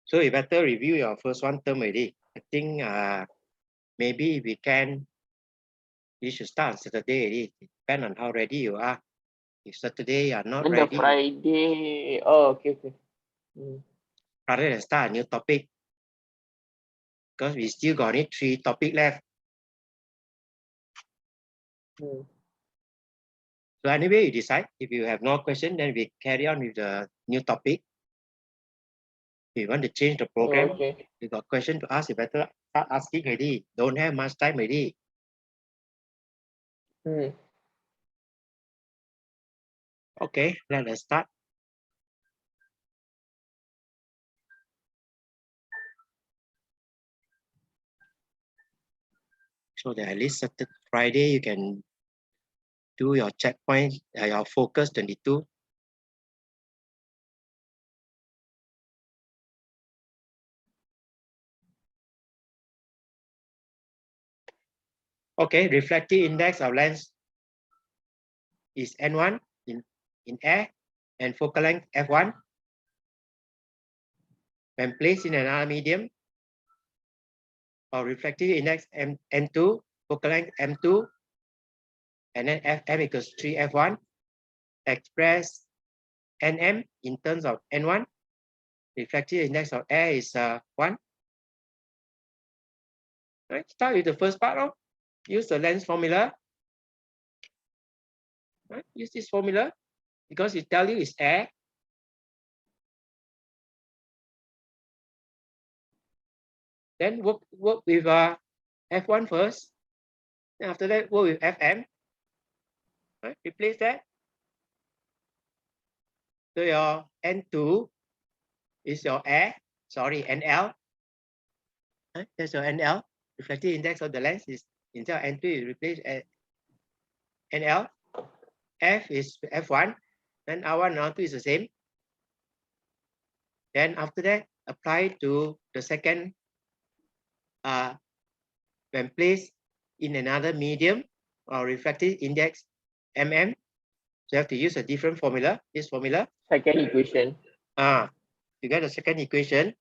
So you better review your first one term already. I think maybe we can, you should start on Saturday already. Depend on how ready you are. If Saturday you are not And the ready, Friday. Oh, okay, okay. rather than start a new topic, because we still got only 3 topics left. So anyway, you decide. If you have no question, then we carry on with the new topic. If you want to change the program, Okay. you got question to ask, you better start asking already. Don't have much time already. Okay, let us start. So that at least Saturday, Friday, you can do your checkpoint, your focus 22. Okay, reflective index of lens is N1 in air and focal length F1. When placed in another medium, or reflective index N2, focal length M2, and then Fm equals 3F1, express Nm in terms of N1. Reflective index of air is 1. Right, start with the first part. Use the lens formula. Right, use this formula because it tells you it's air. Then work with F1 first. Then after that, work with Fm. Right, replace that. So your N2 is your air. Sorry, NL. Right, that's your NL. Reflective index of the lens is instead of N2, you replace NL. F is F1. Then R1 and R2 is the same. Then after that, apply to the second when placed in another medium or reflective index mm. So you have to use a different formula, this formula. Second equation. You get the second equation.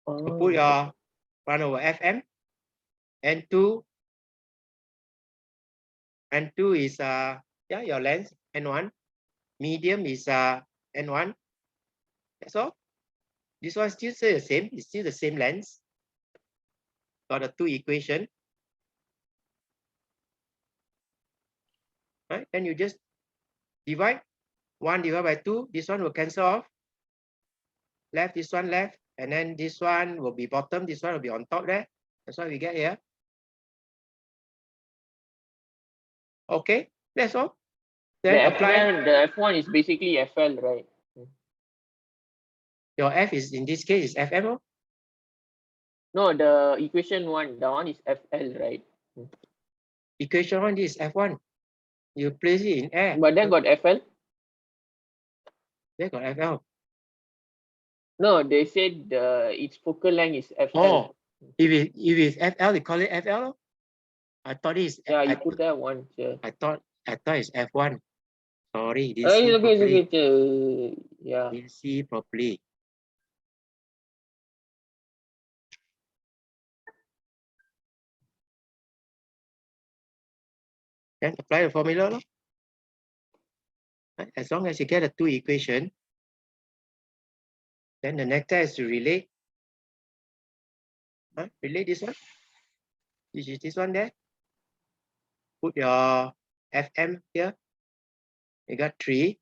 So put your 1 over Fm. N2 is your length, N1. Medium is N1. That's all. This one still say the same. It's still the same length. Got the 2 equation. Right? Then you just divide. 1 divided by 2. This one will cancel off. Left, this one left. And then this one will be bottom. This one will be on top there. That's what we get here. Okay, that's all. Then apply. The F1 is basically FL, right? Your F is, in this case, is FM. No, the equation 1, the one is FL, right? Equation 1 is F1. You place it in air. But then got FL? There got FL. No, they said its focal length is FL. Oh, if it's FL, they call it FL. I thought it's. Yeah, you put that one. Yeah. I thought it's F1. Sorry, didn't It's see okay, properly. it's okay. Yeah. Didn't see properly. Then apply the formula. As long as you get a 2 equation, then the next step is to relate. Relate this one. This is this one there. Put your Fm here. You got 3.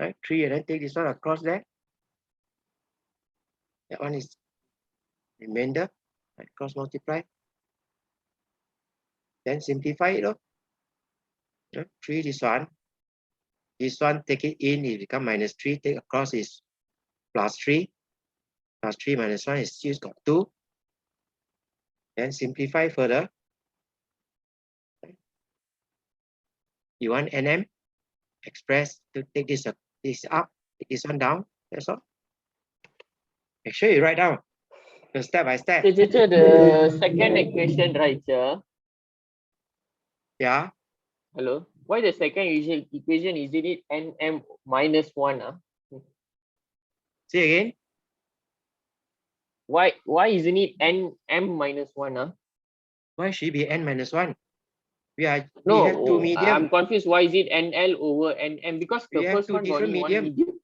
Right, 3, and then take this one across there. That one is remainder. Right, cross multiply. Then simplify it. 3 this one. This one, take it in, it become minus 3. Take across is plus 3. Plus 3 minus 1 is still got 2. Then simplify further. You want NM express to take this up, take this one down. That's all. Make sure you write down the step by step. Teacher, the second equation, right, sir? Yeah. Hello. Why the second equation is it NM minus 1? Say again. Why isn't it m minus 1? Why should it be n minus 1? We have two No, medium. I'm confused. Why is it NL over NM? Because We the have first two one got different only one medium. medium.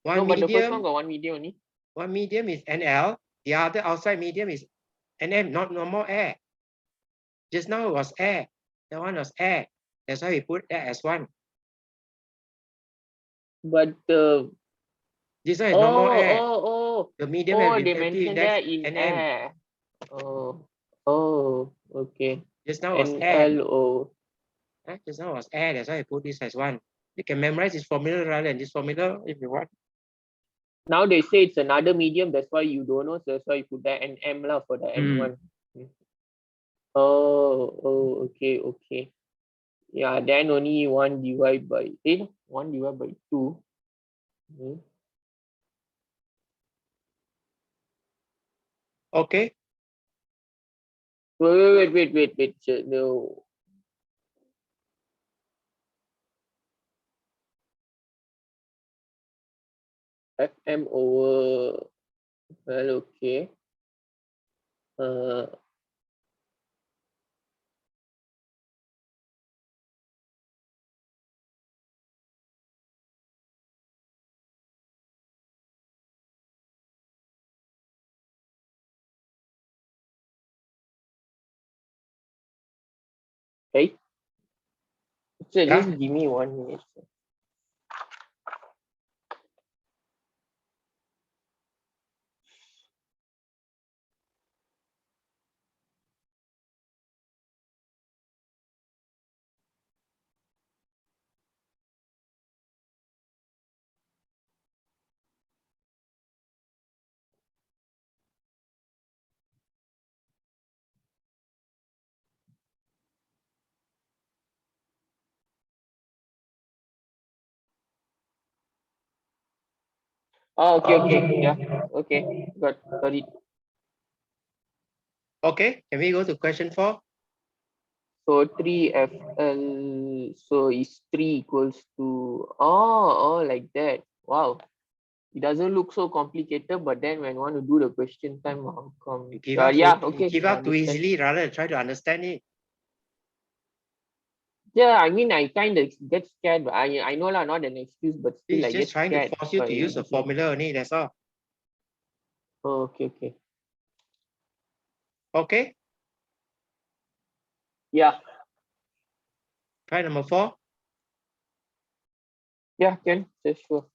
One No, but the first one medium, got one medium only. one medium is NL. The other outside medium is NM, not normal air. Just now it was air. That one was air. That's why we put that as 1. But This one is normal air. oh, The medium has they refractive mentioned index that in NM. air. Oh, okay. Just now was air. NLO. Just now was air. That's why I put this as 1. You can memorize this formula rather than this formula if you want. Now they say it's another medium. That's why you don't know. So that's why you put that NM lah for the N1. Oh, okay. Yeah, then only 1 divided by 1 divided by 2. Okay. Wait. No. FM over, well, okay. Hey, so Yeah. just give me 1 minute. Oh, okay. Yeah, okay. Got it. Okay. Can we go to question 4? So 3FL, so is 3 equals to, like that. Wow. It doesn't look so complicated, but then when you want to do the question time, how come? You give Okay. You give I up too understand. easily rather than try to understand it. Yeah, I mean, I kind of get scared, but I know lah, not an excuse, but still I It's get just trying scared. to force you to use a formula only. That's all. Oh, okay. Okay. Yeah, Try number 4. yeah, can, yeah, sure.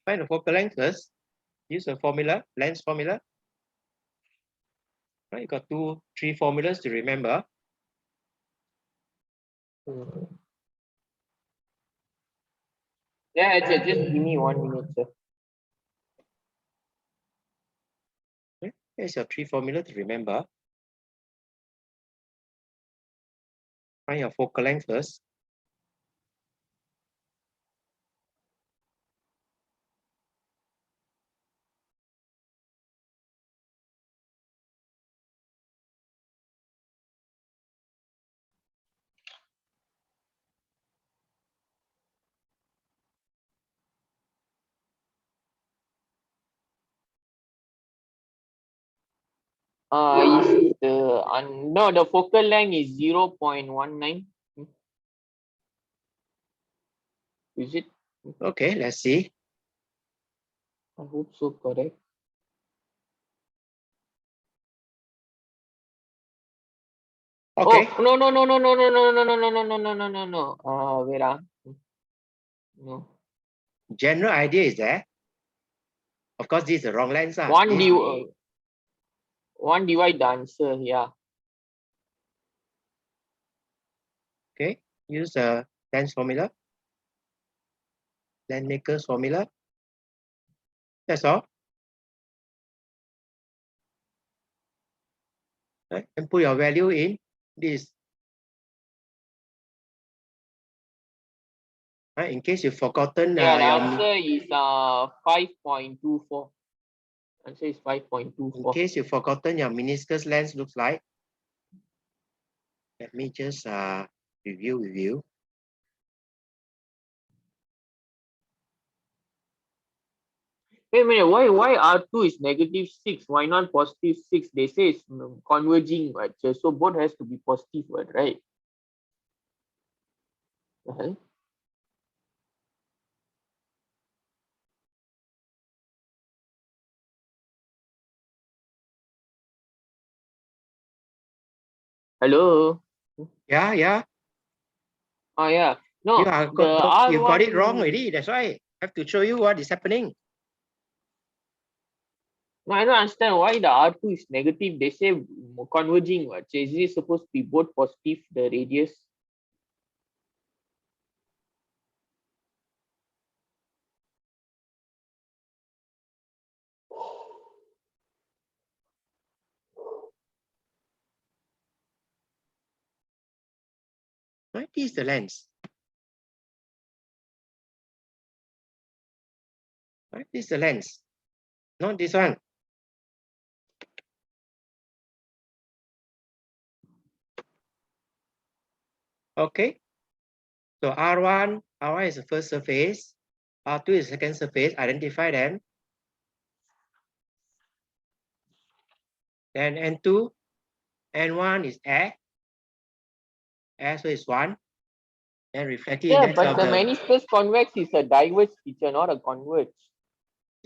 Find the focal length first. Use a formula, length formula. Right, you got 3 formulas to remember. Yeah, just give me 1 minute, sir. Here's your 3 formula to remember. Find your focal length first. Is the focal length is 0.19. Is it? Okay, let's see. I hope so, correct. Okay. Oh, no. Wait. No. General idea is there. Of course, this is the wrong length. 1 divide the answer, yeah. Okay, use the length formula. Length formula. That's all. right? And put your value in this. Right? In case you've forgotten Yeah, the your, answer is 5.24. Answer is in 5.24. case you've forgotten your meniscus length looks like. Let me just review with you. Wait a minute, why R2 is -6? Why not +6? They say it's converging, right? So both has to be positive, right? Hello? Yeah, yeah. Oh yeah. No, You got it wrong R1. already. That's why I have to show you what is happening. No, I don't understand why the R2 is negative. They say converging, what? So is it supposed to be both positive, the radius? Right? This is the lens. Right? This is the lens. Not this one. Okay. So R1 is the first surface. R2 is the second surface. Identify them. Then N2, N1 is air. Air, so it's 1. Then reflective Yeah, index but of the the, meniscus convex is a diverge feature, not a converge.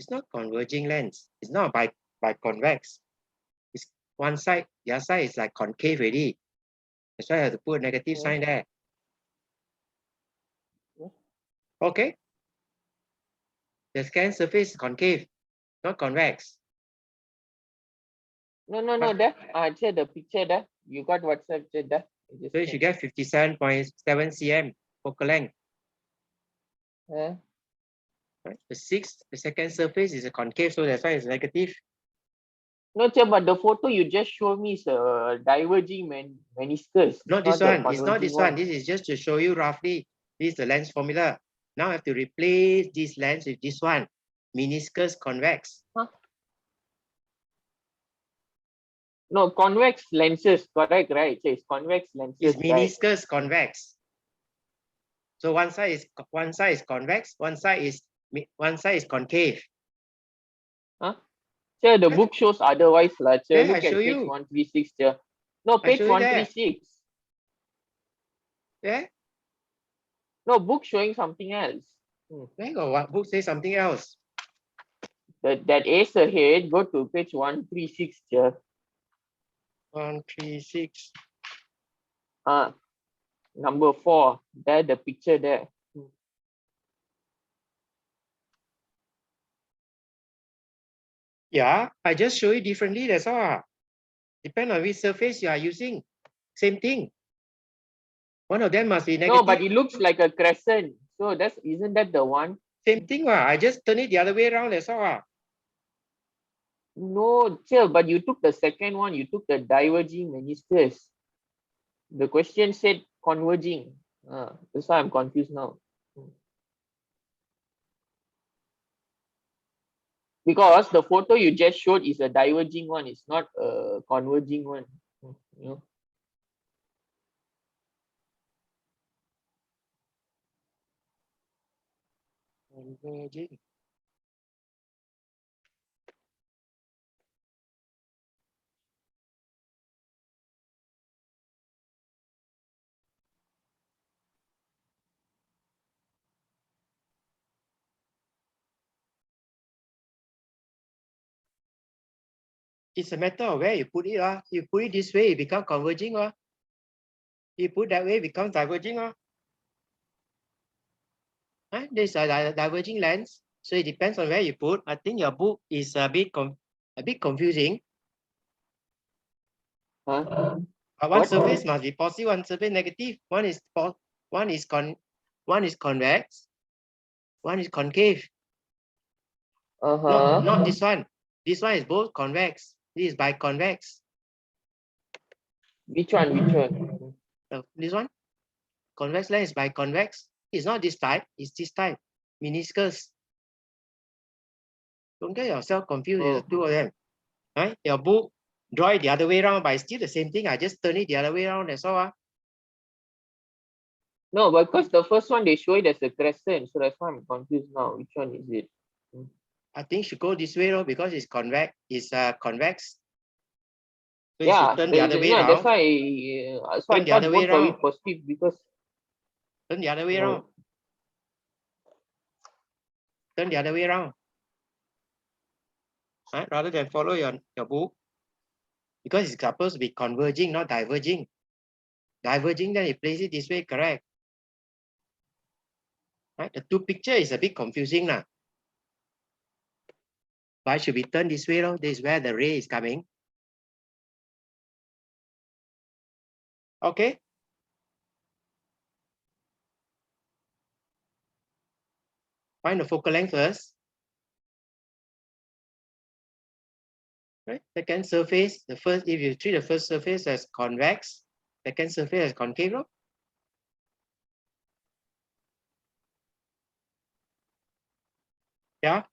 it's not converging lens. It's not by convex. It's one side, the other side is like concave already. That's why I have to put a negative sign there. Okay. The scan surface is concave, not convex. No, there. Check the picture there. You got WhatsApp check there. So you should get 57.7 cm focal length. Yeah. Right? The second surface is a concave, so that's why it's negative. No, check, but the photo you just showed me is a diverging meniscus. Not this the one. It's not converging this one. This is just to show you roughly. This is the lens formula. Now I have to replace this lens with this one. Meniscus convex. Huh? No, convex lenses, correct, right? So it's convex lenses. It's right? meniscus convex. So one side is convex, one side is concave. Huh? Sir, the book shows otherwise. Sir. Yeah, Look I at show page you. 136. Sir. No, I page show you there. 136. Yeah. No, book showing something else. Where got what book say something else? That ace ahead, go to page 136. Sir. 136. Number 4. There, the picture there. Yeah, I just show you differently. That's all. Depend on which surface you are using. Same thing. One of them must be negative. No, but it looks like a crescent. So isn't that the one? Same thing. I just turn it the other way around. That's all. No, sir, but you took the second one. You took the diverging meniscus. The question said converging. That's why I'm confused now. Because the photo you just showed is a diverging one. It's not a converging one. You know? Converging. It's a matter of where you put it. You put it this way, it becomes converging. You put that way, it becomes diverging. This is a diverging lens. So it depends on where you put. I think your book is a bit confusing. Huh? One surface must be positive, one surface negative. One is convex, one is concave. Not this one. This one is both convex. This is biconvex. Which one? Which one? This one, convex lens is biconvex. It's not this type, it's this type, meniscus. Don't get yourself confused. There's Oh. two of them. Right? Your book, draw it the other way around, but it's still the same thing. I just turn it the other way around, that's all. No, because the first one they show it as a crescent, so that's why I'm confused now. Which one is it? I think should go this way, because it's convex. It's convex. So you Yeah, should turn the other way no, around. that's why I Turn the thought other way both of around. it positive because Turn the other way around. Turn the other way around. Right? Rather than follow your book. Because it's supposed to be converging, not diverging. Diverging, then you place it this way, correct. Right? The two picture is a bit confusing now. But it should be turned this way, this is where the ray is coming. Okay. Find the focal length first. Right? Second surface, the first, if you treat the first surface as convex, second surface as concave. Yeah.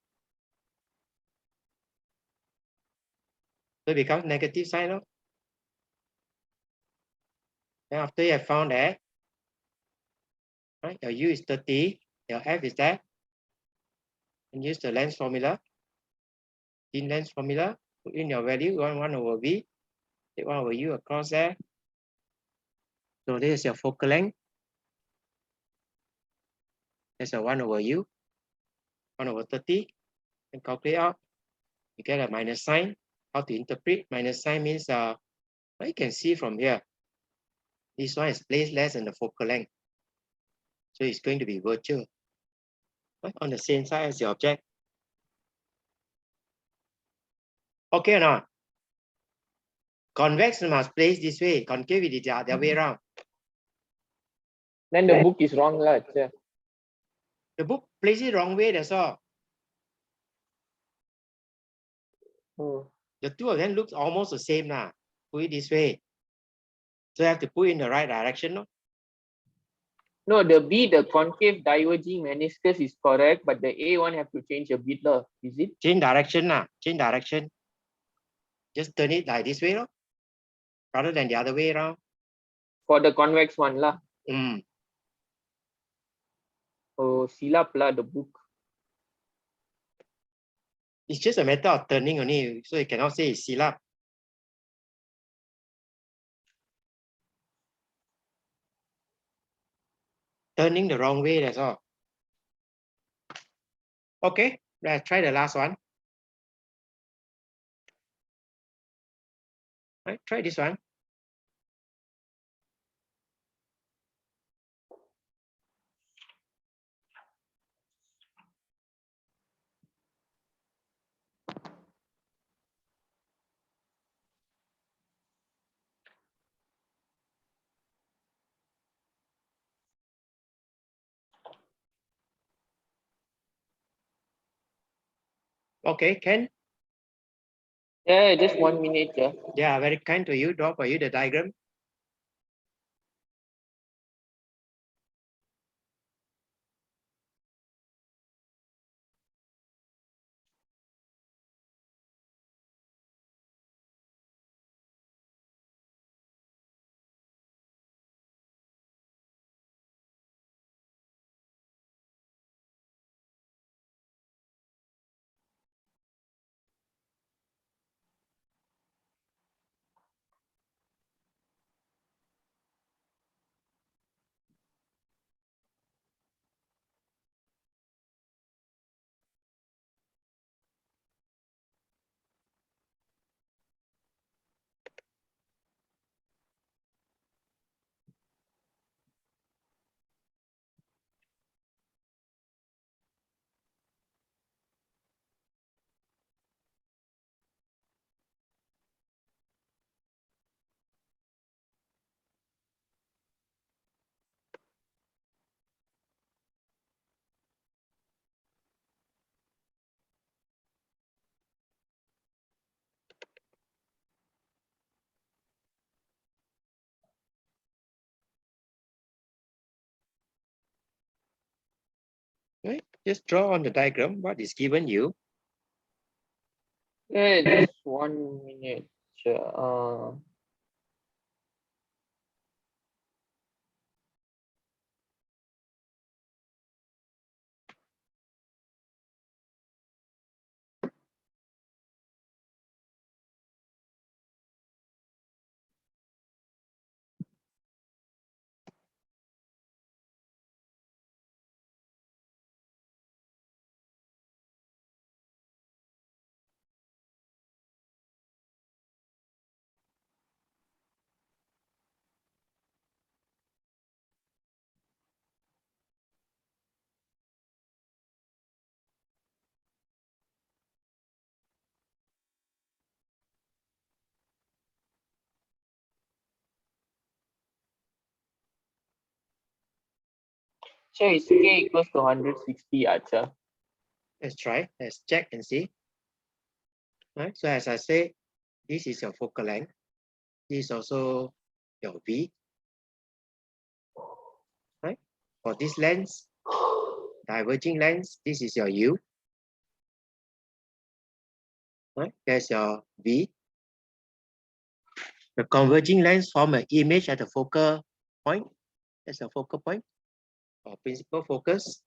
So it becomes negative sign. Then after you have found that, right, your U is 30, your F is that, and use the lens formula, thin lens formula, put in your value, 1 over V, take 1 over U across there. So this is your focal length. That's a 1 over U, 1 over 30, and calculate out. You get a minus sign. How to interpret? Minus sign means you can see from here. This one is placed less than the focal length. So it's going to be virtual. Right? On the same side as the object. Okay or not? Convex must place this way. Concave is the other way around. then the book is wrong, lah. The book plays it wrong way, that's all. Oh. The two of them looks almost the same now. Put it this way. So you have to put in the right direction. No? No, the concave diverging meniscus is correct, but the A one have to change a bit, lah. Is it? Change direction now. Change direction. Just turn it like this way, no? Rather than the other way around. For the convex one, lah. Mm. Oh, silap lah the book. It's just a matter of turning only, so you cannot say it's silap. Turning the wrong way, that's all. Okay, let's try the last one. Right, try this one. Okay, Ken? Yeah, just 1 minute, yeah. Yeah, very kind to you. Draw for you the diagram. Right? Just draw on the diagram what is given you. Yeah, just 1 minute. Uh, so is k equals to 160, Acha. Let's try. Let's check and see. Right? So as I say, this is your focal length. This is also your V. Right? For this lens, diverging lens, this is your U. Right? There's your V. The converging lens form an image at the focal point. That's a focal point or principal focus.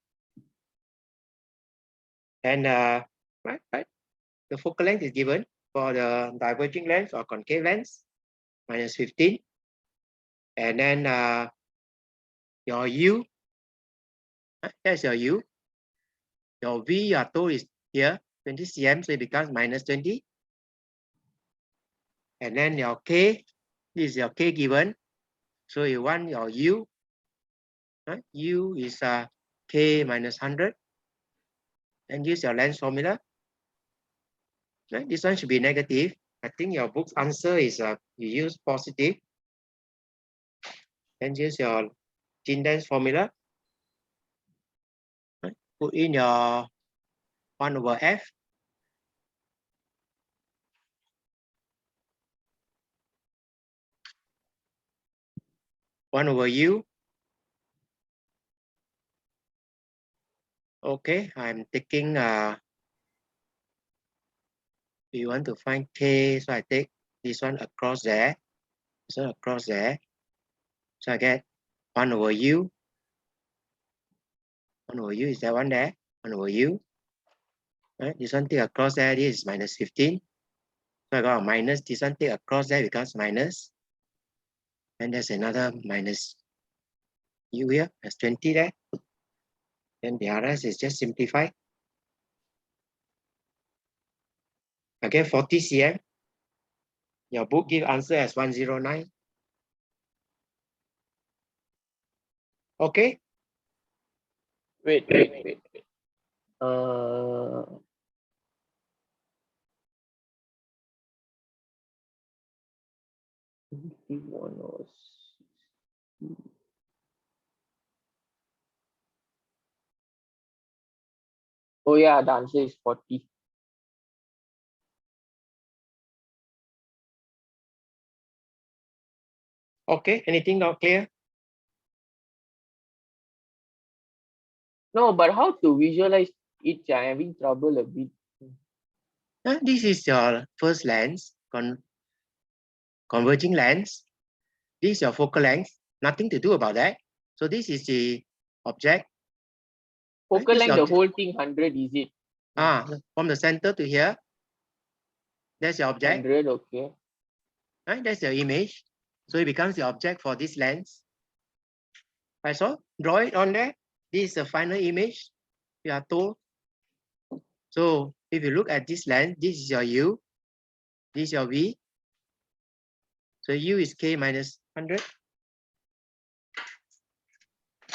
And right, the focal length is given for the diverging lens or concave lens, minus 15. And then your U, that's your U. Your V, your tool is here, 20 cm, so it becomes minus 20. And then your K, this is your K given. So you want your U, right? U is K minus 100. And use your lens formula. Right? This one should be negative. I think your book's answer is you use positive. Then use your gene lens formula. Right? Put in your 1 over F. One over U. Okay, I'm taking we want to find K, so I take this one across there. So across there. So I get 1 over U. 1 over U, is that one there? 1 over U. Right? This one take across there, this is minus 15. So I got a minus, this one take across there becomes minus. And there's another minus U here, there's 20 there. Then the rest is just simplify. Again, 40 cm. Your book give answer as 109. Okay. Wait. One was. Oh yeah, the answer is 40. Okay, anything not clear? No, but how to visualize it? I'm having trouble a bit. This is your first lens, converging lens. This is your focal length. Nothing to do about that. So this is the object. Focal This is length, the object. whole thing 100, is it? From the center to here. That's your object. 100, okay. Right? That's your image. So it becomes the object for this lens. Right, so draw it on there. This is the final image you are told. So if you look at this lens, this is your U, this is your V. So U is K minus 100.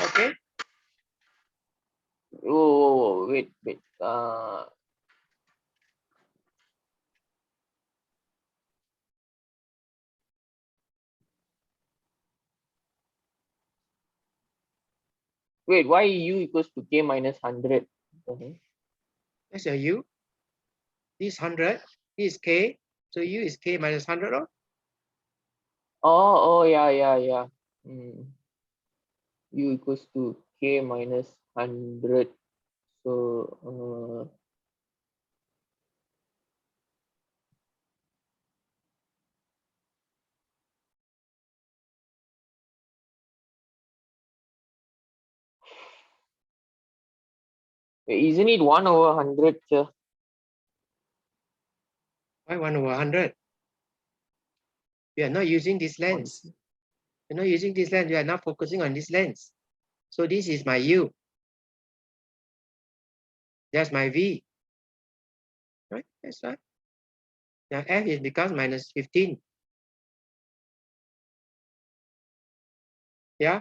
Okay. Oh, wait. Wait, why U equals to K minus 100? That's your U. This 100, this is K. So U is K minus 100. Oh, yeah. U equals to K minus 100. So isn't it 1/100, sir? Why 1/100? We are not using this lens. We're not using this lens. We are not focusing on this lens. So this is my U. That's my V. Right? That's right. Now F is becomes minus 15. Yeah.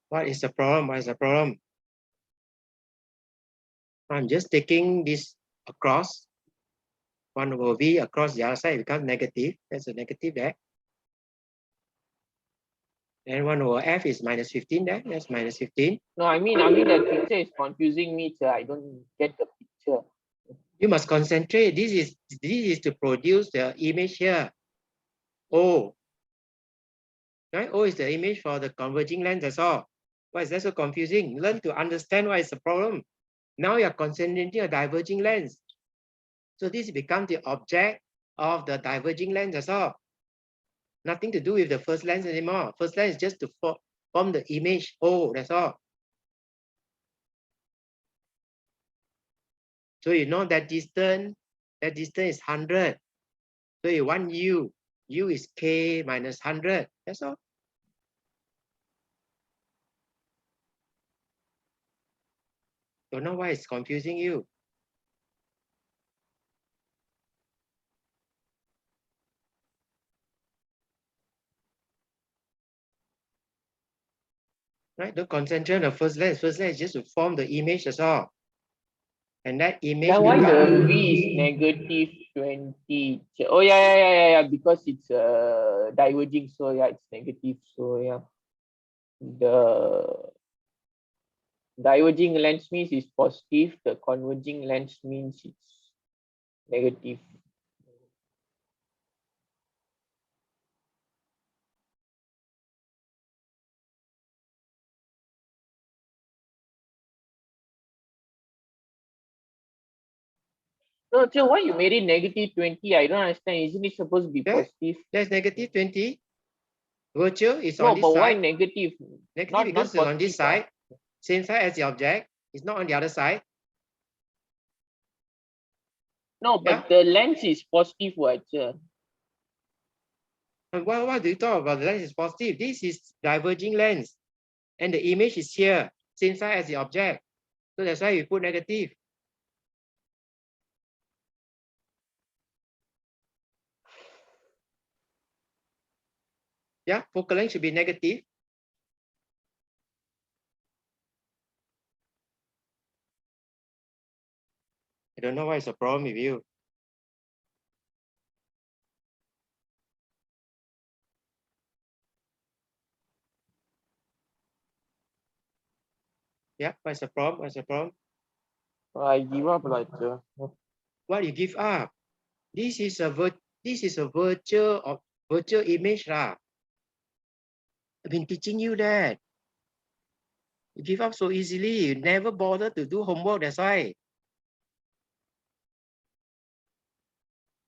What is the problem? What is the problem? I'm just taking this across 1/V across the other side becomes negative. That's a negative there. And 1/F is minus 15 there. That's minus 15. No, I mean that picture is confusing me, sir. I don't get the picture. You must concentrate. This is to produce the image here. O. Right? O is the image for the converging lens. That's all. Why is that so confusing? Learn to understand what is the problem. Now you're concentrating on diverging lens. So this becomes the object of the diverging lens. That's all. Nothing to do with the first lens anymore. First lens is just to form the image O. That's all. So you know that distance is 100. So you want U. U is K minus 100. That's all. Don't know why it's confusing you. Right? Don't concentrate on the first lens. First lens is just to form the image. That's all. And that image. Now why the V is negative 20? Oh yeah. Because it's diverging. So yeah, it's negative. So yeah, the diverging lens means it's positive. The converging lens means it's negative. No, so why you made it negative 20? I don't understand. Isn't it supposed to be positive? That's negative 20. Virtual is No, on this but why side. negative? Negative because it's on this side. Same side as the object. It's not on the other side. No, but the lens is positive, what? And why do you talk about the lens is positive? This is diverging lens. And the image is here, same side as the object. So that's why we put negative. Yeah, focal length should be negative. I don't know why it's a problem with you. Yeah, what's the problem? What's the problem? I give up like What you give up? This is a virtual image lah. I've been teaching you that. You give up so easily. You never bother to do homework. That's why.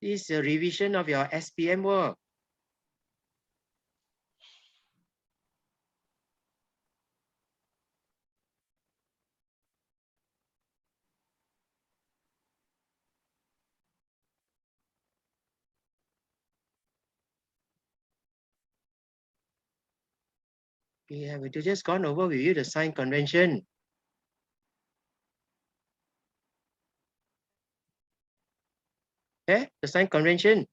This is a revision of your SPM work. We have just gone over with you the sign convention. Okay, the sign convention.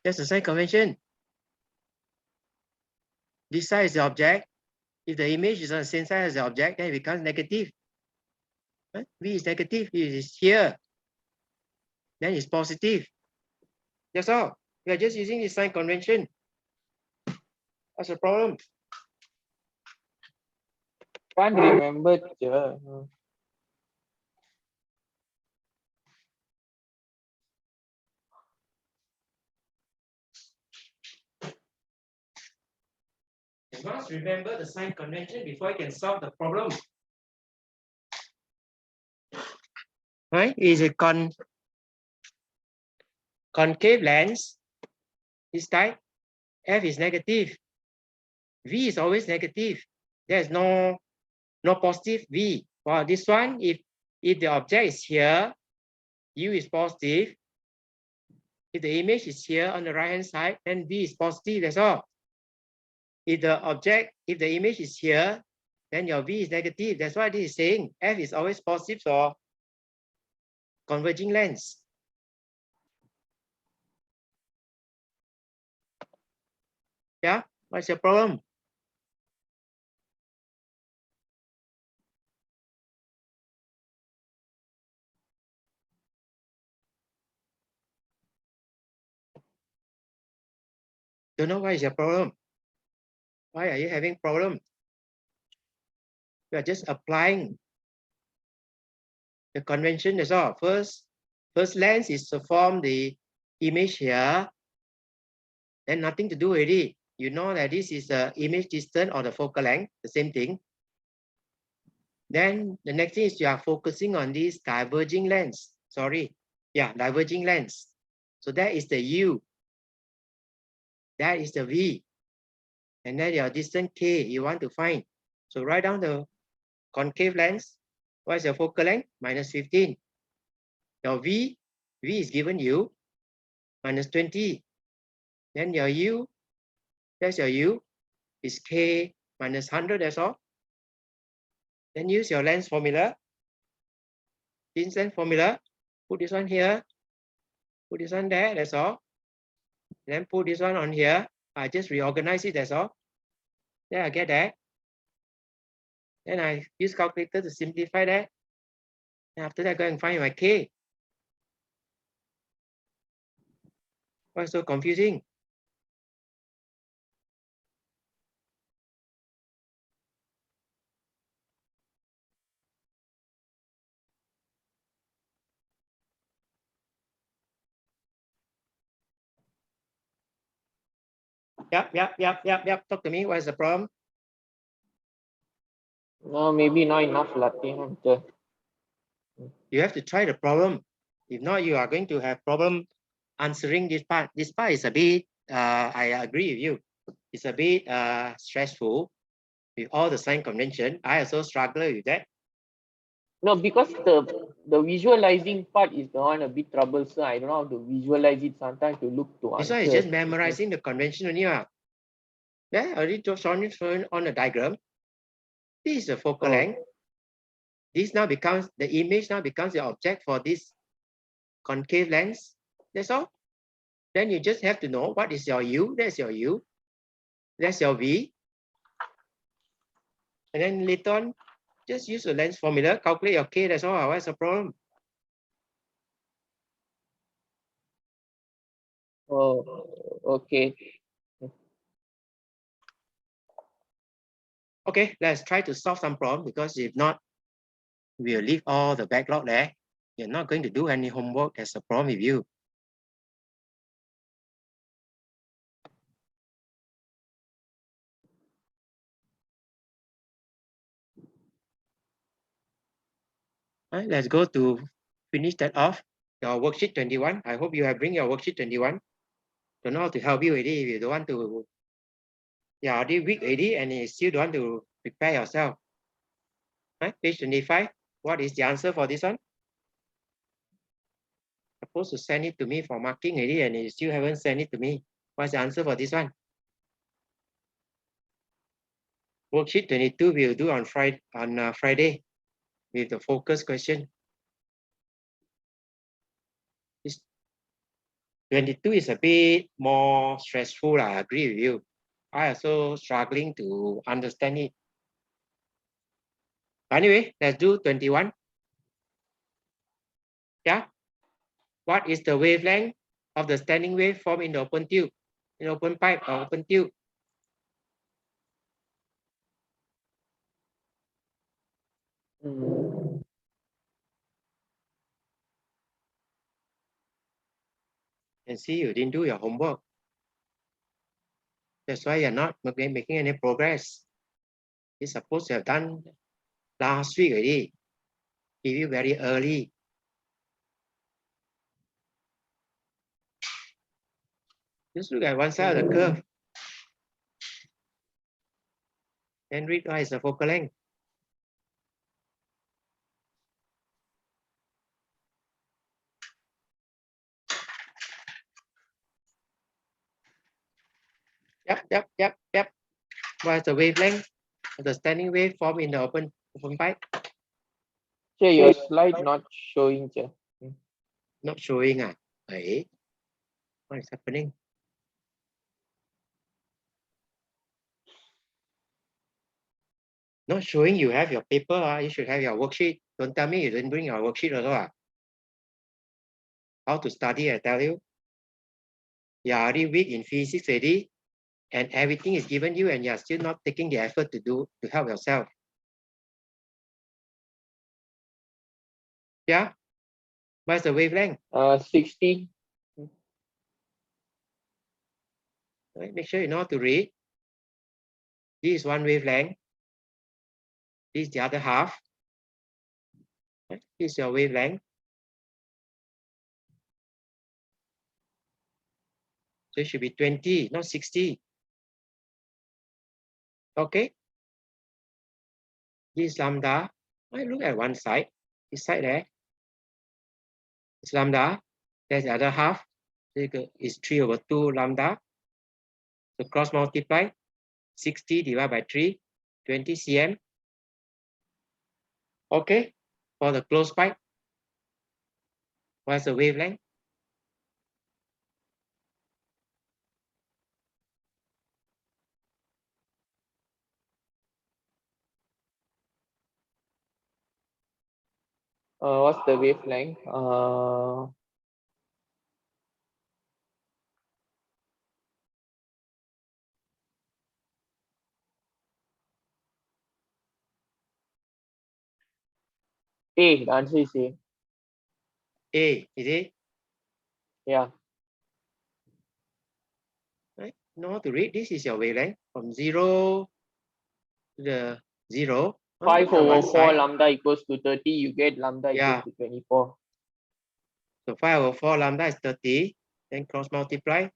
That's the sign convention. This side is the object. If the image is on the same side as the object, then it becomes negative. V is negative. It is here. Then it's positive. That's all. We are just using the sign convention. What's the problem? can't remember. You must remember the sign convention before you can solve the problem. Right? Is a concave lens. This type F is negative. V is always negative. There's no positive V. For this one, if the object is here, U is positive. If the image is here on the right hand side, then V is positive, that's all. If the image is here, then your V is negative. That's why this is saying F is always positive for converging lens. Yeah, what's your problem? Don't know what is your problem. Why are you having problem? You are just applying the convention, that's all. First lens is to form the image here, then nothing to do already. You know that this is the image distance or the focal length, the same thing. Then the next thing is you are focusing on this diverging lens. Sorry, yeah, diverging lens. So that is the U. That is the V. And then your distance K you want to find. So write down the concave lens. What is your focal length? Minus 15. Your V is given you minus 20. Then your U, that's your U, is K minus 100, that's all. Then use your lens formula. Lens formula, put this one here, put this one there, that's all. Then put this one on here. I just reorganize it, that's all. Then I get that. Then I use calculator to simplify that. And after that, go and find my K. What's so confusing? Yep. Talk to me. What is the problem? No, maybe not enough latte. You have to try the problem. If not, you are going to have problem answering this part. This part is a bit, I agree with you. It's a bit stressful with all the sign convention. I also struggle with that. No, because the visualizing part is the one a bit troublesome. I don't know how to visualize it sometimes to look to This answer. one is just memorizing the convention only. Yeah, I already shown it on the diagram. This is the focal length. This now becomes, the image now becomes the object for this concave lens. That's all. Then you just have to know what is your U. That's your U. That's your V. And then later on, just use the lens formula, calculate your K, that's all. What's the problem? Oh, okay. Okay, let's try to solve some problem, because if not, we'll leave all the backlog there. You're not going to do any homework. There's a problem with you. All right, let's go to finish that off. Your worksheet 21. I hope you have bring your worksheet 21. Don't know how to help you already if you don't want to. Yeah, already week already and you still don't want to prepare yourself. Right, page 25. What is the answer for this one? Supposed to send it to me for marking already and you still haven't sent it to me. What's the answer for this one? Worksheet 22 we'll do on Friday with the focus question. This 22 is a bit more stressful. I agree with you. I also struggling to understand it. Anyway, let's do 21. Yeah. What is the wavelength of the standing wave formed in the open tube, in open pipe or open tube? And see, you didn't do your homework. That's why you're not making any progress. You're supposed to have done last week already. Give you very early. Just look at one side of the curve and read what is the focal length. Yep. What is the wavelength of the standing wave formed in the open pipe? Che, your slide not showing, Che. Not showing. Hey, what is happening? Not showing. You have your paper. You should have your worksheet. Don't tell me you didn't bring your worksheet also. How to study, I tell you. You are already weak in physics already, and everything is given you, and you are still not taking the effort to help yourself. Yeah. What's the wavelength? 60. Right. Make sure you know how to read. This is one wavelength. This is the other half. Right. This is your wavelength. So it should be 20, not 60. Okay. This is lambda. I look at one side. This side there. It's lambda. There's the other half. It's 3/2 lambda. So cross multiply. 60 divided by 3, 20 cm. Okay. For the closed pipe, what's the wavelength? What's the wavelength? A. The answer is A. A, is it? Yeah. Right. Know how to read. This is your wavelength from 0 to the 0. 5/4 lambda equals to 30. You get lambda equals to 24. So 5/4 lambda is 30. Then cross multiply.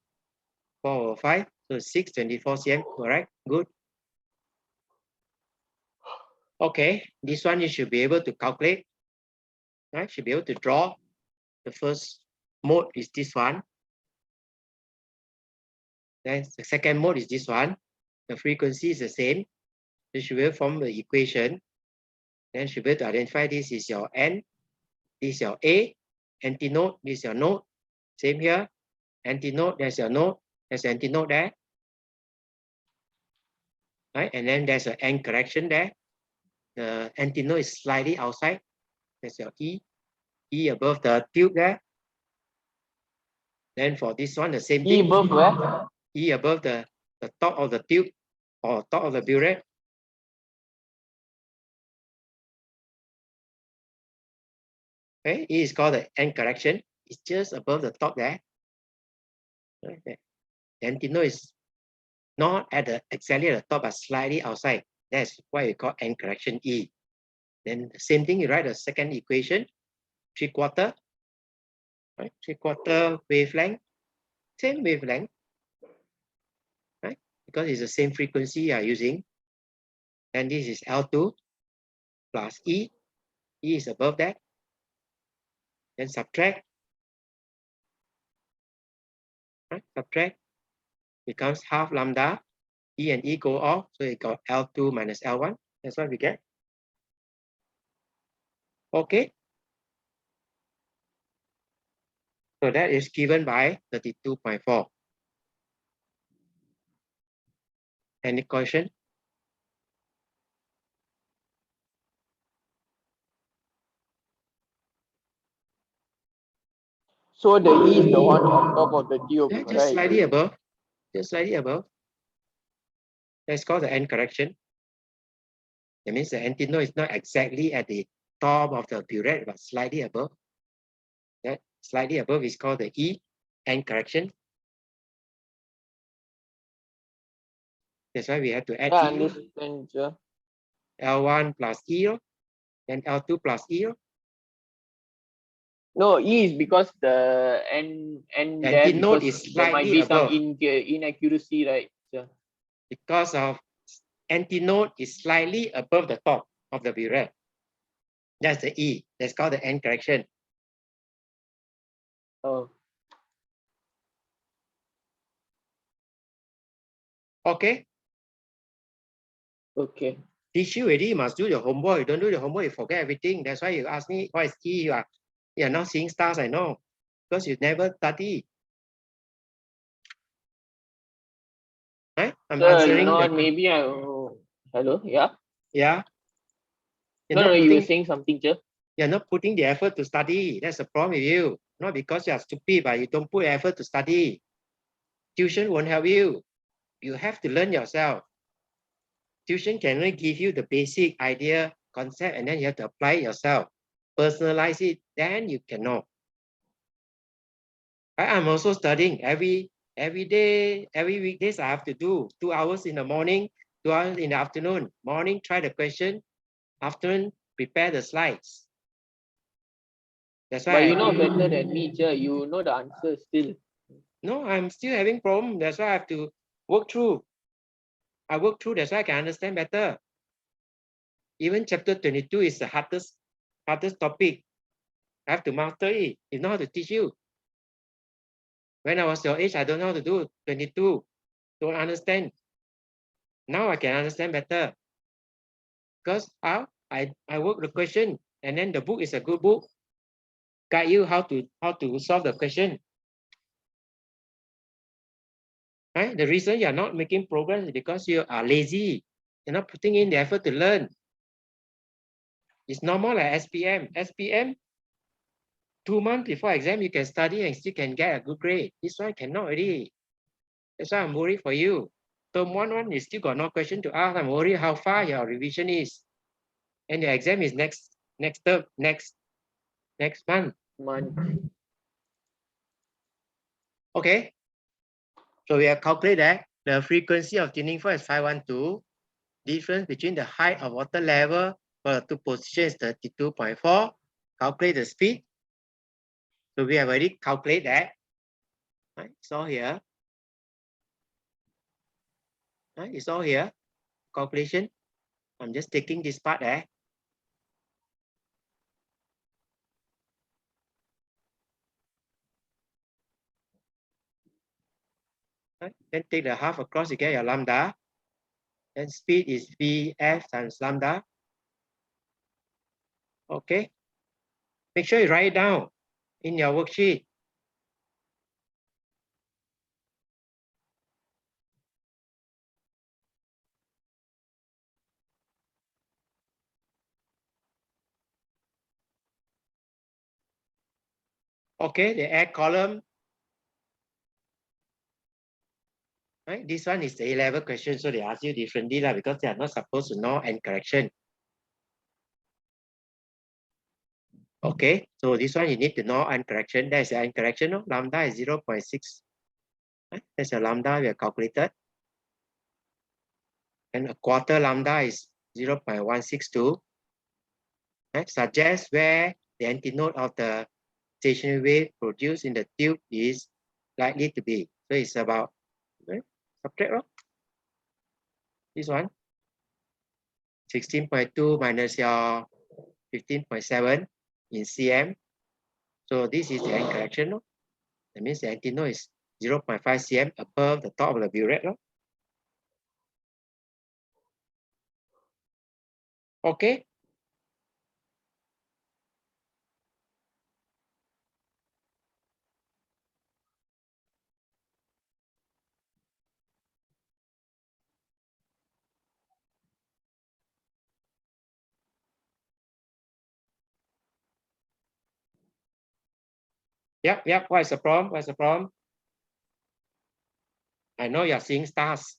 4/5. So 624 cm. Correct. Good. Okay. This one you should be able to calculate. Right. Should be able to draw. The first mode is this one. Then the second mode is this one. The frequency is the same. You should be able to form the equation. Then you should be able to identify this is your N, this is your A, antinode, this is your node. Same here. Antinode, there's your node, there's an antinode there. Right? And then there's an N correction there. The antinode is slightly outside. There's your E. E above the tube there. Then for this one, the same thing. E above where? E above the top of the tube or top of the burette. Okay, E is called the N correction. It's just above the top there. Right? The antinode is not at the exactly at the top, but slightly outside. That's why we call N correction E. Then the same thing, you write the second equation, 3/4, right? 3/4 wavelength, same wavelength, right? Because it's the same frequency you are using. And this is L2 plus E. E is above that. Then subtract, right? Subtract becomes half lambda. E and E go off, so you got L2 minus L1. That's what we get. Okay. So that is given by 32.4. Any question? So the E is the one on top of the tube, Yeah, just right? slightly above. Just slightly above. That's called the N correction. That means the antinode is not exactly at the top of the burette, but slightly above. That slightly above is called the E, N correction. That's why we have to add Yeah, I E. understand, sir. L1 plus E, then L2 plus E. No, E is because the and there Antinode because is there might slightly be some above. inaccuracy, right? Sir? Because of antinode is slightly above the top of the burette. That's the E. That's called the end correction. Oh, Okay. okay. Teach you already, you must do your homework. You don't do the homework, you forget everything. That's why you ask me what is E. You are not seeing stars, I know. Because you never study. Right? I'm Sir, answering the maybe I. Hello, yeah. yeah. You're No, not you were putting saying something, sir. you're not putting the effort to study. That's the problem with you. Not because you are stupid, but you don't put effort to study. Tuition won't help you. You have to learn yourself. Tuition can only give you the basic idea, concept, and then you have to apply it yourself. Personalize it, then you can know. I'm also studying every day, every weekdays I have to do 2 hours in the morning, 2 hours in the afternoon. Morning, try the question. Afternoon, prepare the slides. That's But why you know better than me, sir. You know the answer still. no, I'm still having problem. That's why I have to work through. I work through, that's why I can understand better. Even chapter 22 is the hardest topic. I have to master it. You know how to teach you. When I was your age, I don't know how to do 22. Don't understand. Now I can understand better. Because how I work the question, and then the book is a good book. Guide you how to solve the question. Right? The reason you are not making progress is because you are lazy. You're not putting in the effort to learn. It's normal like SPM. SPM, 2 months before exam, you can study and still can get a good grade. This one cannot already. That's why I'm worried for you. Term one, you still got no question to ask. I'm worried how far your revision is. And the exam is next term, next month. Okay. So we have calculated that the frequency of tuning fork is 512. Difference between the height of water level for the two positions is 32.4. Calculate the speed. So we have already calculated that. Right? It's all here. Right? It's all here. Calculation. I'm just taking this part there. Right? Then take the half across, you get your lambda. Then speed is Vf times lambda. Okay. Make sure you write it down in your worksheet. Okay, the air column. Right? This one is the A-level question, so they ask you differently because they are not supposed to know and correction. Okay, so this one you need to know and correction. That is the and correction. No? Lambda is 0.6. Right? That's a lambda we have calculated. And a quarter lambda is 0.162. Right? Suggest where the antinode of the stationary wave produced in the tube is likely to be. So it's about, right? Subtract this one. 16.2 minus your 15.7 in cm. So this is the end correction. No? That means the antinode is 0.5 cm above the top of the burette. No? Okay. Yep. What is the problem? What's the problem? I know you're seeing stars.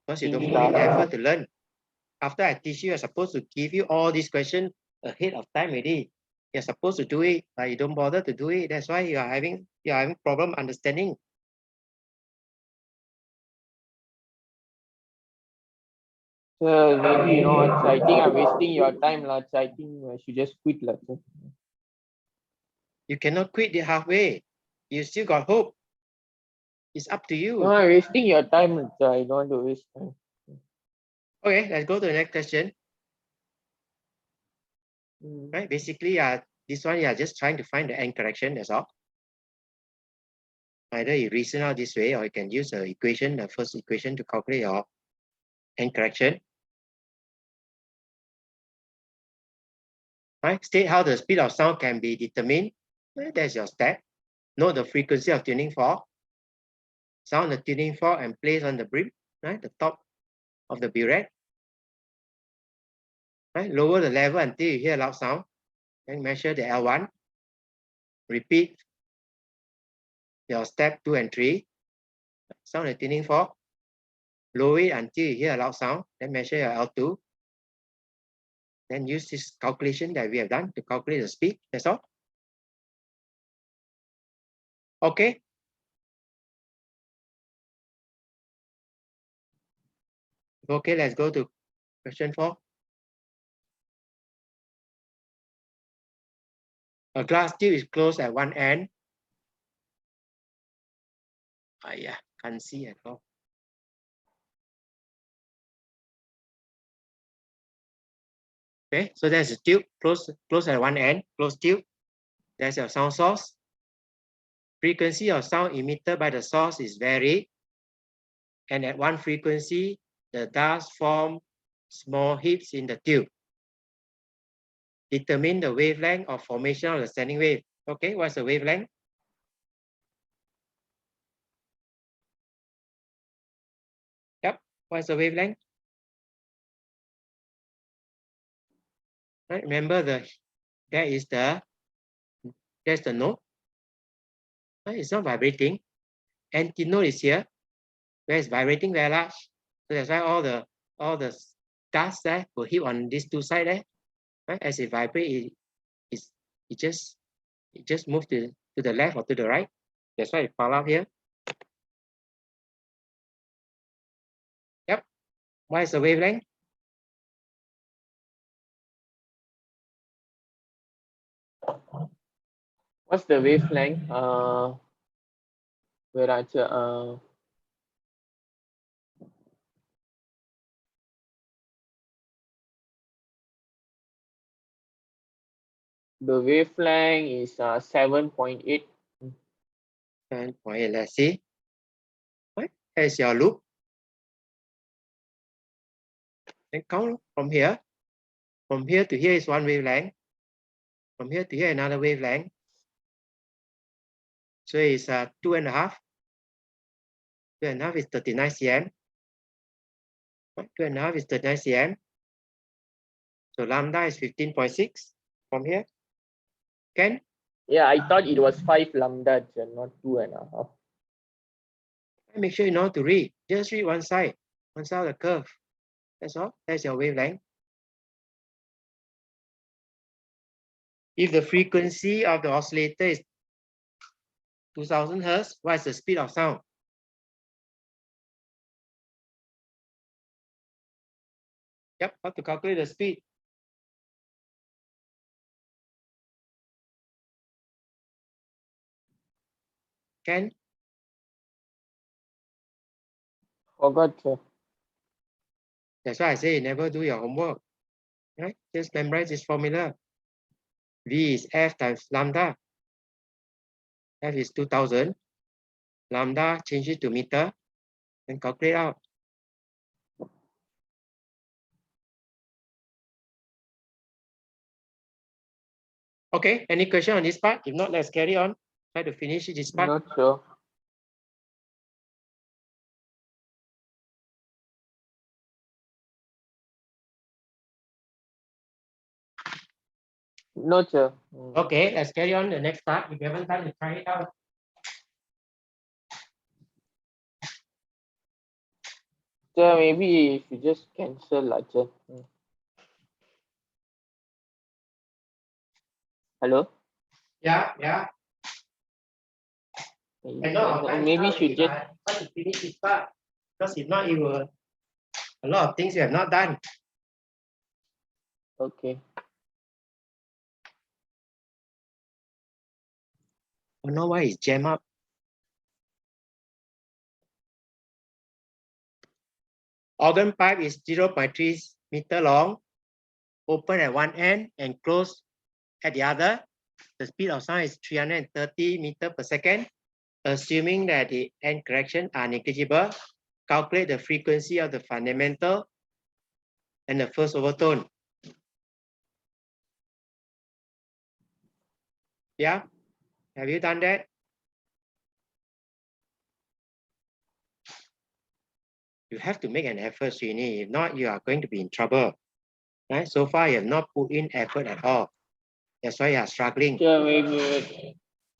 Because you don't put in the effort to learn. After I teach you, I'm supposed to give you all these questions ahead of time already. You're supposed to do it, but you don't bother to do it. That's why you're having problem understanding. So maybe you know what, I think I'm wasting your time, lah. I think I should just quit, lah. You cannot quit it halfway. You still got hope. It's up to you. No, I'm wasting your time, lah. I don't want to waste time. Okay, let's go to the next question. Right, basically, this one, you are just trying to find the end correction, that's all. Either you reason out this way, or you can use the equation, the first equation, to calculate your end correction. Right, state how the speed of sound can be determined. That's your step. Note the frequency of tuning fork. Sound the tuning fork and place on the brim, right, the top of the burette. Right, lower the level until you hear a loud sound. Then measure the L1. Repeat your step 2 and 3. Sound the tuning fork. Lower it until you hear a loud sound. Then measure your L2. Then use this calculation that we have done to calculate the speed. That's all. Okay. Okay, let's go to question 4. A glass tube is closed at one end. Yeah, can't see at all. Okay, so there's a tube closed at one end, closed tube. There's your sound source. Frequency of sound emitted by the source is varied. And at one frequency, the dust form small heaps in the tube. Determine the wavelength of formation of the standing wave. Okay, what's the wavelength? Yep, what's the wavelength? Right, remember there's the note. Right, it's not vibrating. Antinode is here, where it's vibrating very large. So that's why all the dust there will hit on these two sides there. Right, as it vibrates, it just moves to the left or to the right. That's why it fall out here. Yep. What is the wavelength? What's the wavelength? Where I the wavelength is 7.8. 7.8. Let's see. Right. Here's your loop. Then count from here. From here to here is one wavelength. From here to here another wavelength. So it's 2.5. 2.5 is 39 cm. 2.5 is 39 cm. So lambda is 15.6 from here. Can? Yeah, I thought it was 5 lambda, not 2.5. Make sure you know how to read. Just read one side of the curve. That's all. That's your wavelength. If the frequency of the oscillator is 2000 Hertz, what is the speed of sound? Yep, how to calculate the speed? Can? Forgot, sir. That's why I say you never do your homework. Right? Just memorize this formula. V is F times lambda. F is 2000. Lambda, change it to meter and calculate out. Okay, any question on this part? If not, let's carry on. Try to finish this part. Not sure. No, sir. Okay, let's carry on the next part. If you haven't time to try it out. So maybe if you just cancel, sir. Hello? Yeah. I know. Maybe you should just try to finish this part. Because if not, it will A lot of things you have not done. Okay. I don't know why it's jammed up. Organ pipe is 0.3 meter long, open at one end and close at the other. The speed of sound is 330 meters per second. Assuming that the end correction are negligible, calculate the frequency of the fundamental and the first overtone. Yeah, have you done that? You have to make an effort, Srini. If not, you are going to be in trouble. Right? So far, you have not put in effort at all. That's why you are struggling. Sure,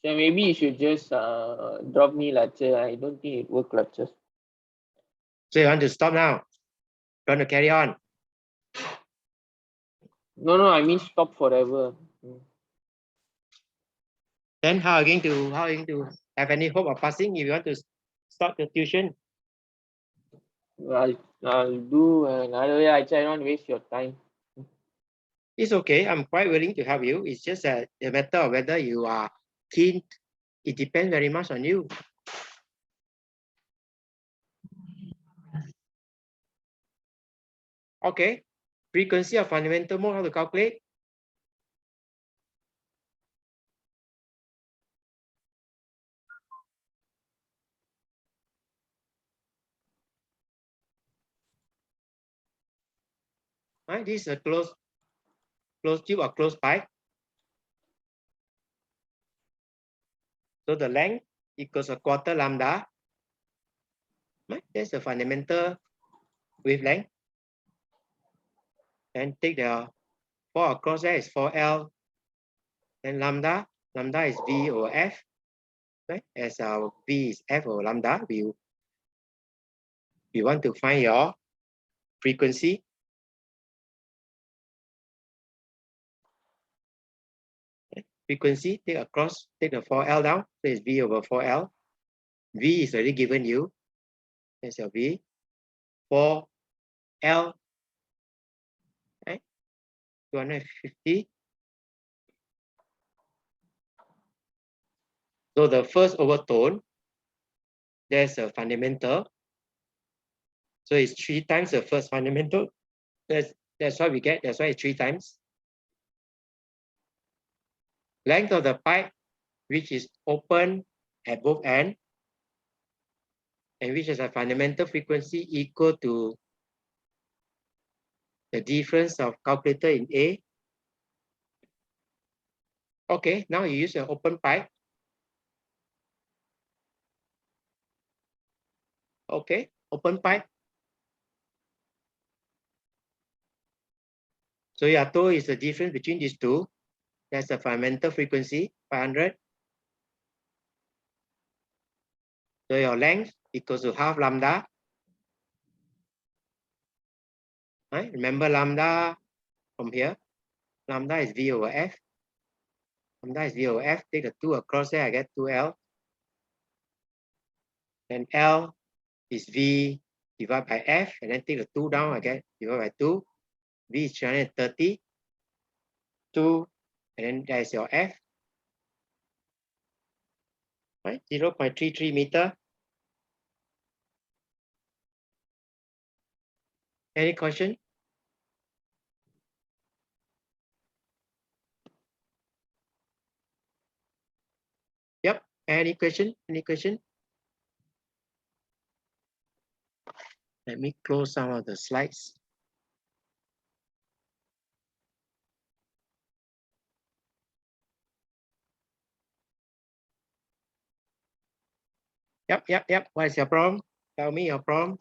maybe you should just drop me lecture. I don't think it work lectures. So you want to stop now? You want to carry on? No, I mean stop forever. Then how are you going to have any hope of passing if you want to stop the tuition? I'll do another way. I don't waste your time. It's okay. I'm quite willing to help you. It's just a matter of whether you are keen. It depends very much on you. Okay. Frequency of fundamental mode, how to calculate? Right, this is a closed tube or closed pipe. So the length equals a quarter lambda. Right, that's the fundamental wavelength. And take the 4 across there is 4L. Then lambda is V over F. Right, as our V is F over lambda, we want to find your frequency. Frequency, take across, take the 4L down, so it's V over 4L. V is already given you. That's your V. 4L, right? 250. So the first overtone, there's a fundamental. So it's 3 times the first fundamental. That's what we get. That's why it's 3 times. Length of the pipe, which is open at both ends, and which has a fundamental frequency equal to the difference of calculator in A. Okay, now you use an open pipe. Okay, open pipe. So your total is the difference between these two. That's the fundamental frequency, 500. So your length equals to half lambda. Right? Remember lambda from here. Lambda is V over F. Lambda is V over F. Take the 2 across there, I get 2L. Then L is V divided by F. And then take the 2 down, I get divided by 2. V is 330. 2. And then there's your F. Right? 0.33 meter. Any question? Yep. Any question? Any question? Let me close some of the slides. Yep. What is your problem? Tell me your problem.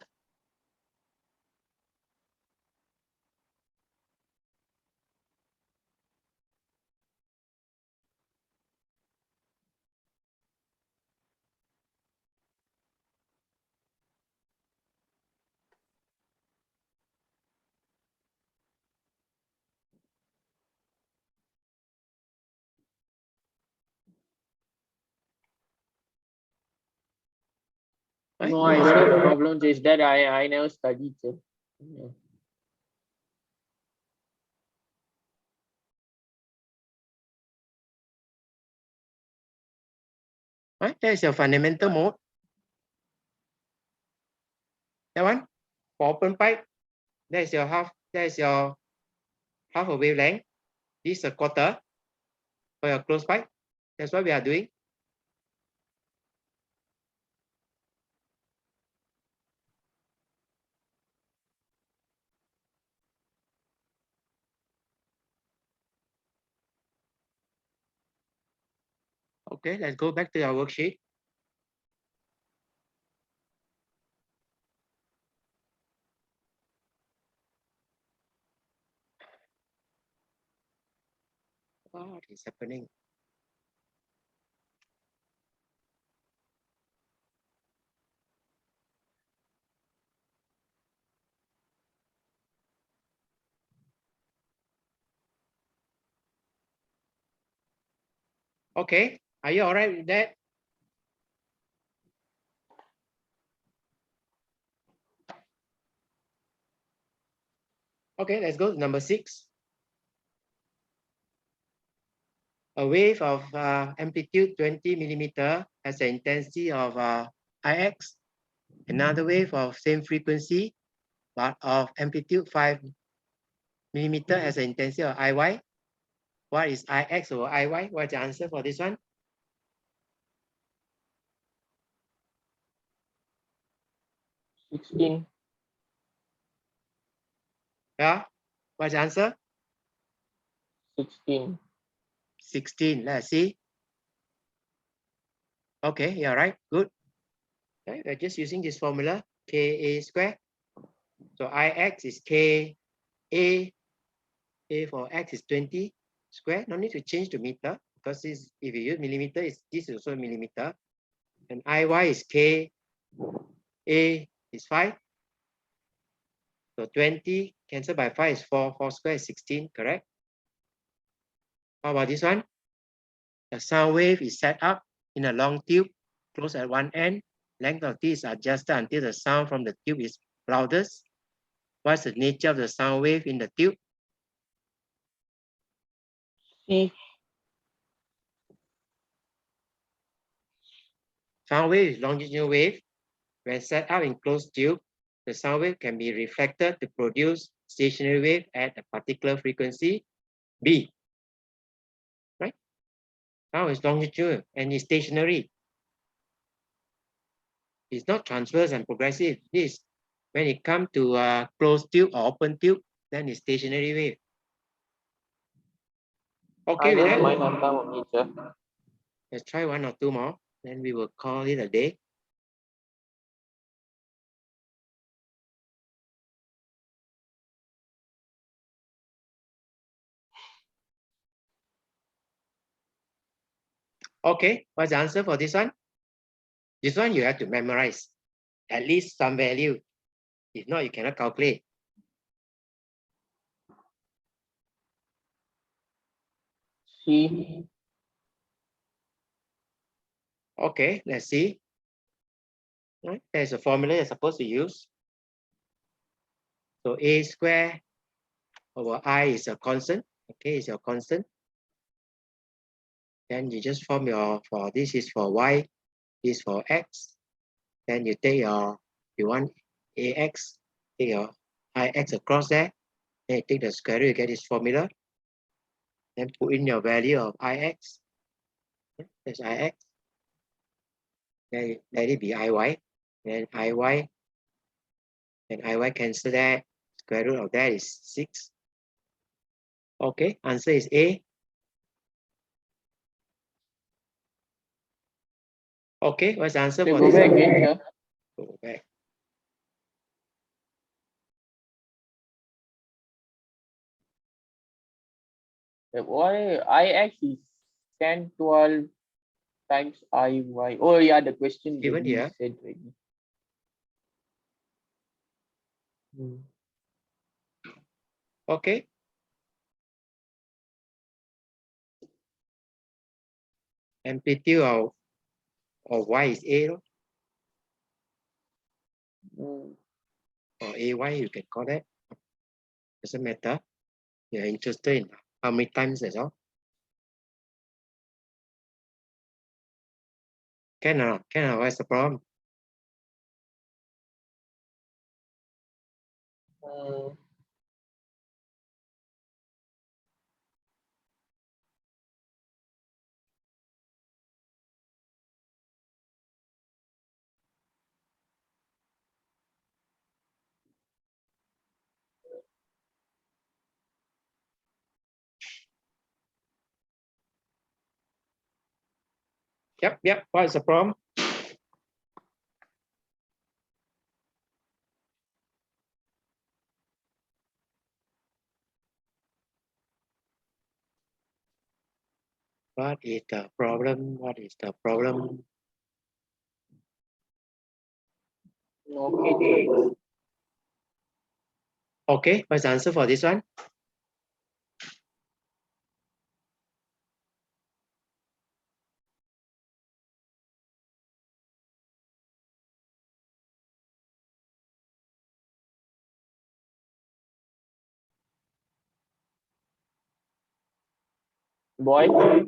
Right? No, I don't have a problem. Just that I never studied. Sir. Yeah. Right? That is your fundamental mode. That one for open pipe, that is your half a wavelength. This is a quarter for your closed pipe. That's what we are doing. Okay, let's go back to our worksheet. What is happening? Okay, are you all right with that? Okay, let's go to number 6. A wave of amplitude 20 millimeter has an intensity of Ix. Another wave of same frequency but of amplitude 5 millimeter has an intensity of Iy. What is Ix over Iy? What's the answer for this one? $16. Yeah, what's the answer? 16. 16. Let's see. Okay, you're right. Good. Okay, we're just using this formula, Ka square. So Ix is Ka. A for X is 20 square. No need to change to meter because if you use millimeter, this is also millimeter. And Iy is K. A is 5. So 20 cancelled by 5 is 4. 4 square is 16, correct? How about this one? The sound wave is set up in a long tube, closed at one end. Length of T is adjusted until the sound from the tube is loudest. What's the nature of the sound wave in the tube? C. Sound wave is longitudinal wave. When set up in closed tube, the sound wave can be reflected to produce stationary wave at a particular frequency, B. Right? Sound is longitudinal and is stationary. It's not transverse and progressive. This, when it comes to closed tube or open tube, then it's stationary wave. Okay, I with just that, mind on time of nature. let's try one or two more. Then we will call it a day. Okay, what's the answer for this one? This one you have to memorize at least some value. If not, you cannot calculate. C. Okay, let's see. Right? There's a formula you're supposed to use. So A square over I is a constant. Okay, is your constant. Then you just form for this is for Y, this is for X. Then you take you want AX, take your IX across there. Then you take the square root, you get this formula. Then put in your value of IX. That's IX. Then let it be IY. Then IY. Then IY cancel that. Square root of that is 6. Okay, answer is A. Okay, what's the answer Okay, for go this back one? again, sir. Go back. Why IX is 10, 12 times IY? Oh, yeah, the question Given that we here. said already. Okay. Amplitude of Y is A. Mm. or AY, you can call that. Doesn't matter. You're interested in how many times that's all. Can or not? Can or what's the problem? Yep. What is the problem? What is the problem? What is the problem? Okay. Okay, what's the answer for this one? Boy.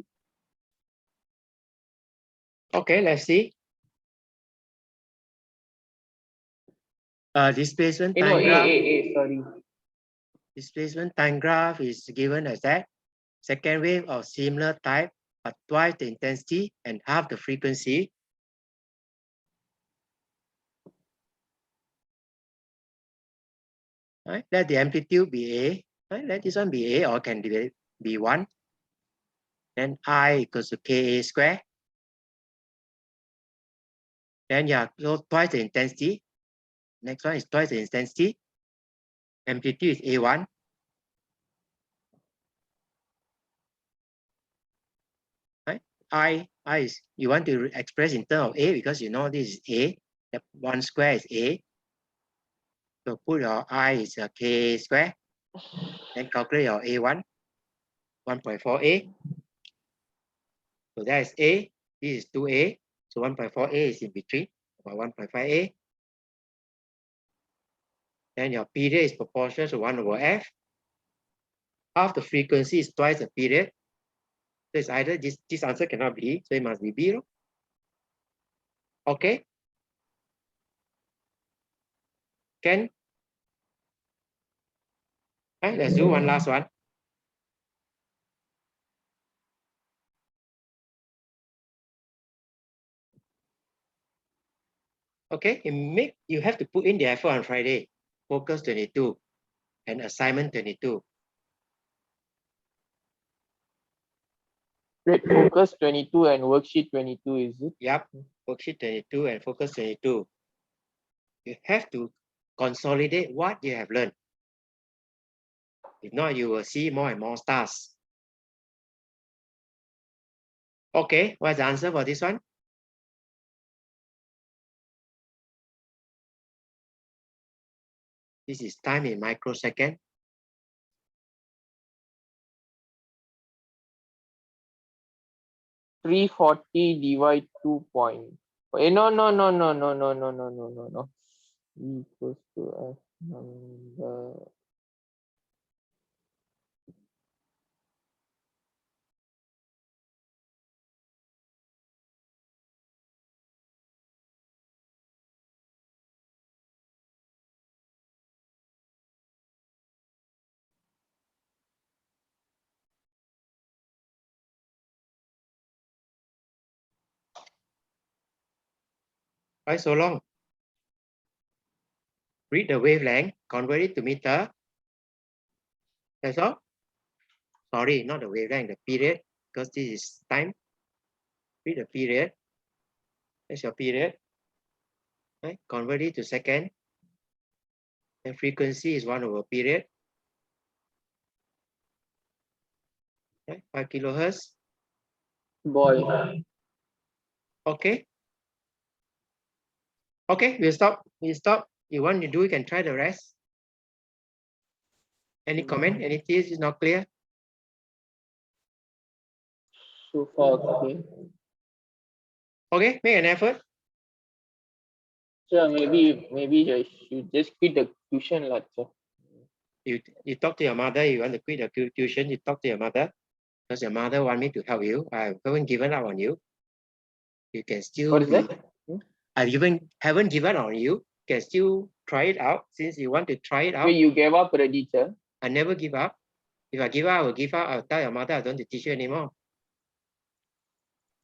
Okay, let's see. Displacement No, time graph. sorry. Displacement time graph is given as that second wave of similar type but twice the intensity and half the frequency. Right? Let the amplitude be A. Right? Let this one be A or can be 1. Then I equals to Ka square. Then so twice the intensity. Next one is twice the intensity. Amplitude is A1. Right? I is, you want to express in terms of A because you know this is A. That 1 square is A. So put your I is a Ka square. Then calculate your A1. 1.4A. So that is A. This is 2A. So 1.4A is in between, about 1.5A. Then your period is proportional to 1 over F. Half the frequency is twice the period. So it's either this answer cannot be, so it must be B. Okay. Can? Right, let's do one last one. Okay, you have to put in the effort on Friday. Focus 22 and assignment 22. Focus 22 and worksheet 22, is it? Yep, worksheet 22 and focus 22. You have to consolidate what you have learned. If not, you will see more and more stars. Okay, what's the answer for this one? This is time in microsecond. 340 divide 2 point. No. E equals to F number. Why so long? Read the wavelength, convert it to meter. That's all. Sorry, not the wavelength, the period, because this is time. Read the period. That's your period. Right? Convert it to second. And frequency is 1 over period. Right? 5 kilohertz. Boy. Okay. Okay, we'll stop. You want to do, you can try the rest. Any comment? Anything is not clear? So far, okay. Okay, make an effort. So maybe I should just quit the tuition lah, teacher. You talk to your mother, you want to quit the tuition, you talk to your mother, because your mother want me to help you. I haven't given up on you. You can still What is be, that? I haven't given up on you. You can still try it out. Since you want to try it out, Wait, you gave up already, teacher? I never give up. If I give up, I will give up. I'll tell your mother I don't want to teach you anymore.